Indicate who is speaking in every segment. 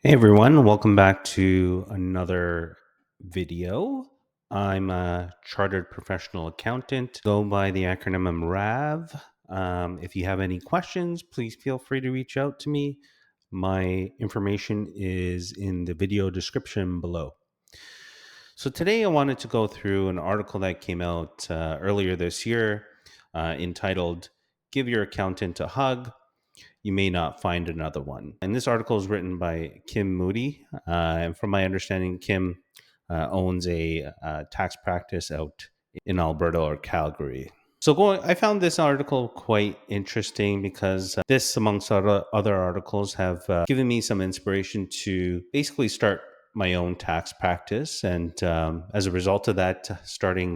Speaker 1: Hey everyone, welcome back to another video. I'm a chartered professional accountant. Go by the acronym RAV. If you have any questions, please feel free to reach out to me. My information is in the video description below. So today I wanted to go through an article that came out earlier this year entitled "Give Your Accountant a Hug. You may not find another one." And this article is written by Kim Moody. And from my understanding, Kim owns a tax practice out in Alberta or Calgary. I found this article quite interesting because this, amongst other articles, have given me some inspiration to basically start my own tax practice. And as a result of that, starting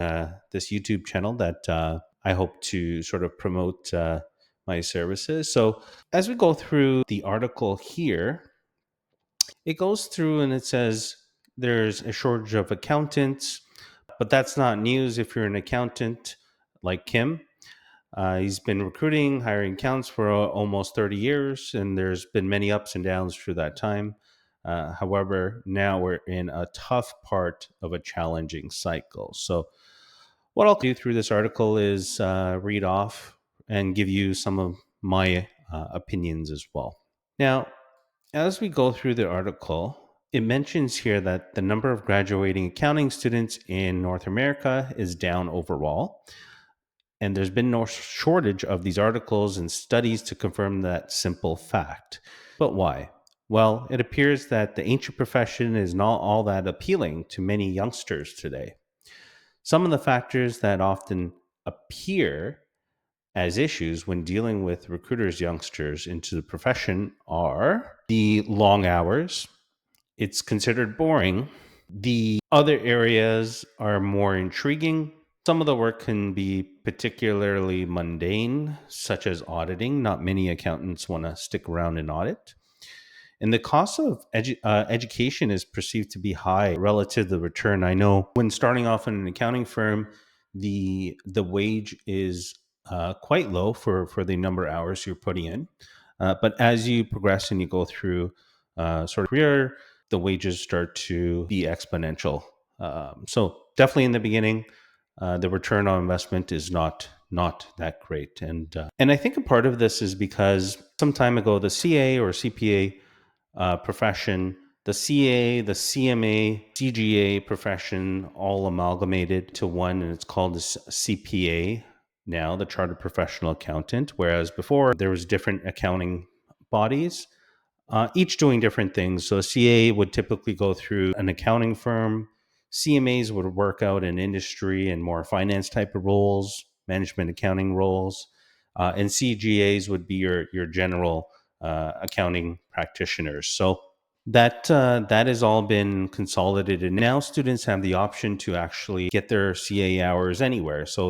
Speaker 1: this YouTube channel that I hope to sort of promote my services. So as we go through the article here, it goes through and it says there's a shortage of accountants, but that's not news if you're an accountant like Kim. He's been recruiting, hiring accountants for almost 30 years, and there's been many ups and downs through that time. However, now we're in a tough part of a challenging cycle. So, what I'll do through this article is read off and give you some of my opinions as well. Now, as we go through the article, it mentions here that the number of graduating accounting students in North America is down overall. And there's been no shortage of these articles and studies to confirm that simple fact. But why? Well, it appears that the ancient profession is not all that appealing to many youngsters today. Some of the factors that often appear as issues when dealing with recruiters youngsters into the profession are the long hours. It's considered boring. The other areas are more intriguing. Some of the work can be particularly mundane, such as auditing. Not many accountants want to stick around and audit. And the cost of education is perceived to be high relative to the return. I know when starting off in an accounting firm, the wage is quite low for the number of hours you're putting in. But as you progress and you go through sort of career, the wages start to be exponential. So definitely in the beginning, the return on investment is not that great. And I think a part of this is because some time ago, the CA or CPA profession, the CA, the CMA, CGA profession all amalgamated to one, and it's called the CPA now, the Chartered Professional Accountant, whereas before there was different accounting bodies, each doing different things. So a CA would typically go through an accounting firm. CMAs would work out in industry and more finance type of roles, management accounting roles, and CGAs would be your general accounting practitioners. So that has all been consolidated. Now students have the option to actually get their CA hours anywhere. So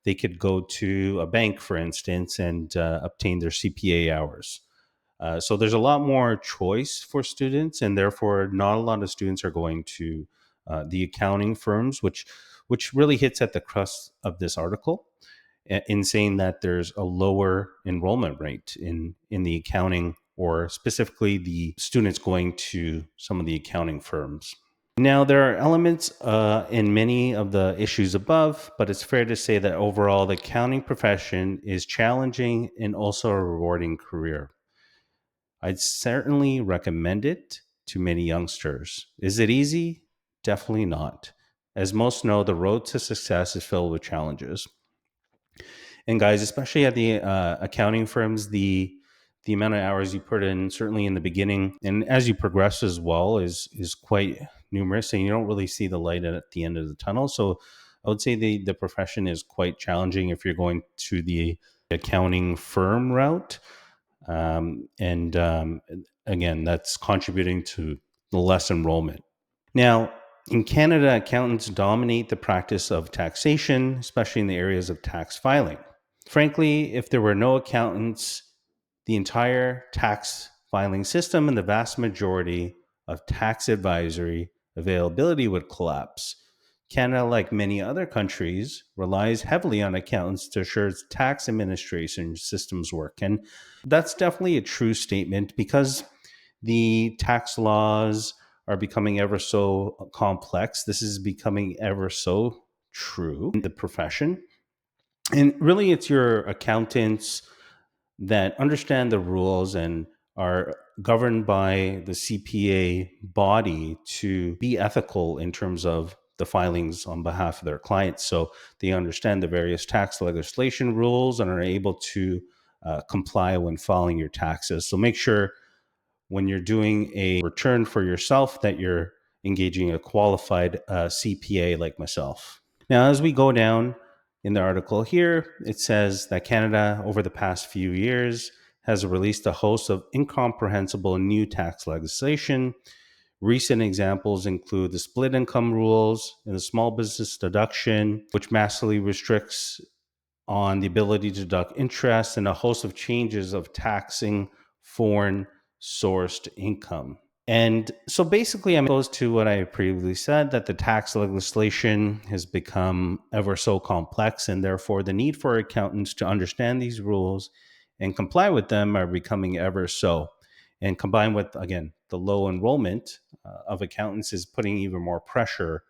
Speaker 1: they could go to a bank, for instance, and obtain their CPA hours. So there's a lot more choice for students, and therefore, not a lot of students are going to the accounting firms, which really hits at the crust of this article in saying that there's a lower enrollment rate in the accounting, or specifically the students going to some of the accounting firms. Now, there are elements in many of the issues above, but it's fair to say that overall, the accounting profession is challenging and also a rewarding career. I'd certainly recommend it to many youngsters. Is it easy? Definitely not. As most know, the road to success is filled with challenges. And guys, especially at the accounting firms, the amount of hours you put in, certainly in the beginning, and as you progress as well, is quite numerous, and you don't really see the light at the end of the tunnel. So, I would say the profession is quite challenging if you're going to the accounting firm route. And again, that's contributing to the less enrollment. Now, in Canada, accountants dominate the practice of taxation, especially in the areas of tax filing. Frankly, if there were no accountants, the entire tax filing system and the vast majority of tax advisory availability would collapse. Canada, like many other countries, relies heavily on accountants to assure its tax administration systems work. And that's definitely a true statement because The tax laws are becoming ever so complex. This is becoming ever so true in the profession. And really, it's your accountants that understand the rules and are governed by the CPA body to be ethical in terms of the filings on behalf of their clients. So they understand the various tax legislation rules and are able to comply when filing your taxes. So make sure when you're doing a return for yourself that you're engaging a qualified CPA like myself. Now, as we go down in the article here, it says that Canada, over the past few years, has released a host of incomprehensible new tax legislation. Recent examples include the split income rules and the small business deduction, which massively restricts on the ability to deduct interest, and a host of changes of taxing foreign sourced income. And so basically, I'm opposed to what I previously said, that the tax legislation has become ever so complex, and therefore the need for accountants to understand these rules and comply with them are becoming ever so. And combined with, again, the low enrollment of accountants is putting even more pressure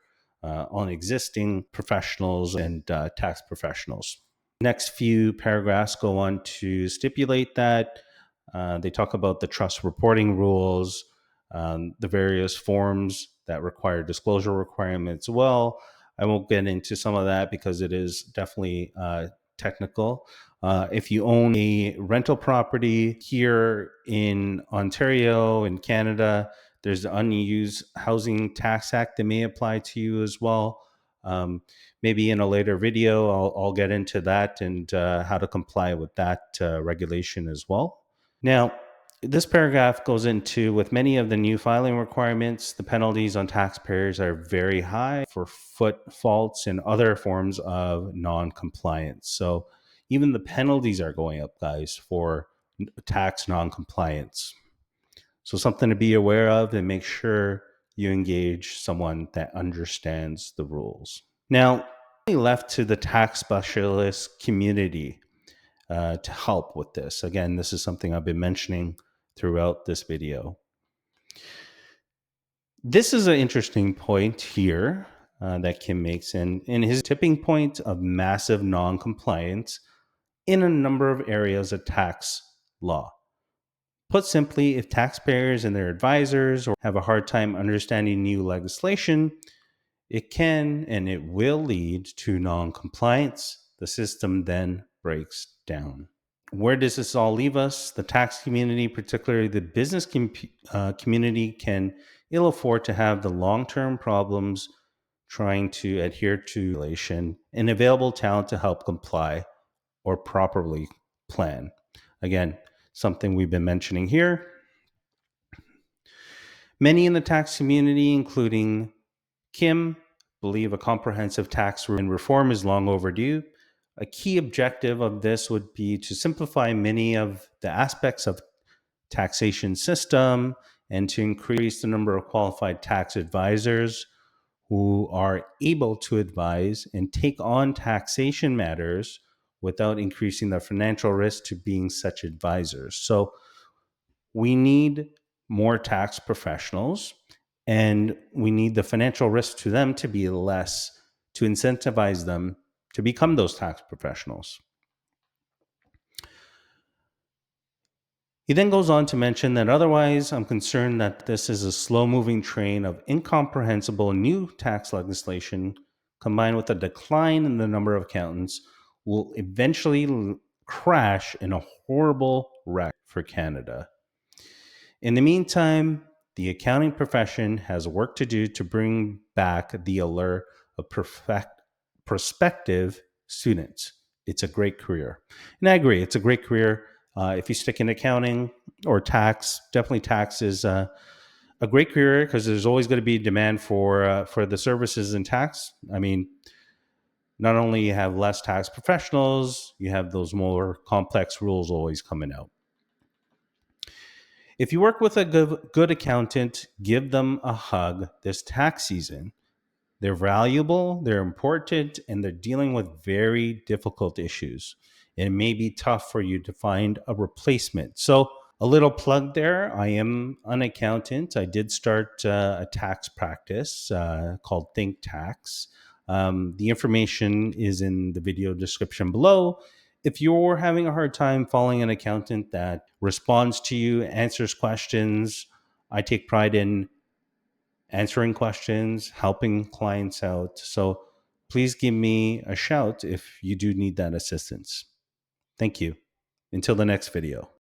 Speaker 1: on existing professionals and tax professionals. Next few paragraphs go on to stipulate that they talk about the trust reporting rules, the various forms that require disclosure requirements. Well, I won't get into some of that because it is definitely technical. If you own a rental property here in Ontario, in Canada, there's the Unused Housing Tax Act that may apply to you as well. Maybe in a later video, I'll get into that and how to comply with that regulation as well. Now, this paragraph goes into with many of the new filing requirements, the penalties on taxpayers are very high for foot faults and other forms of non-compliance. So even the penalties are going up, guys, for tax non-compliance. So something to be aware of, and make sure you engage someone that understands the rules. Now, left to the tax specialist community to help with this. Again, this is something I've been mentioning throughout this video. This is an interesting point here that Kim makes in his tipping point of massive non-compliance in a number of areas of tax law. Put simply, if taxpayers and their advisors have a hard time understanding new legislation, it can and it will lead to non-compliance. The system then breaks down. Where does this all leave us? The tax community, particularly the business community, can ill afford to have the long-term problems trying to adhere to regulation and available talent to help comply or properly plan. Again, something we've been mentioning here. Many in the tax community, including Kim, believe a comprehensive tax reform is long overdue. A key objective of this would be to simplify many of the aspects of taxation system and to increase the number of qualified tax advisors who are able to advise and take on taxation matters without increasing the financial risk to being such advisors. So we need more tax professionals, and we need the financial risk to them to be less to incentivize them to become those tax professionals. He then goes on to mention that otherwise, I'm concerned that this is a slow moving train of incomprehensible new tax legislation combined with a decline in the number of accountants will eventually crash in a horrible wreck for Canada. In the meantime, the accounting profession has work to do to bring back the allure of prospective students. It's a great career. And I agree, it's a great career. If you stick in accounting or tax, definitely tax is a great career because there's always going to be demand for the services in tax. I mean, not only you have less tax professionals, you have those more complex rules always coming out. If you work with a good accountant, give them a hug this tax season. They're valuable, they're important, and they're dealing with very difficult issues. It may be tough for you to find a replacement. So A little plug there. I am an accountant. I did start a tax practice called Think Tax. The information is in the video description below. If you're having a hard time following an accountant that responds to you, answers questions, I take pride in answering questions, helping clients out. So please give me a shout if you do need that assistance. Thank you. Until the next video.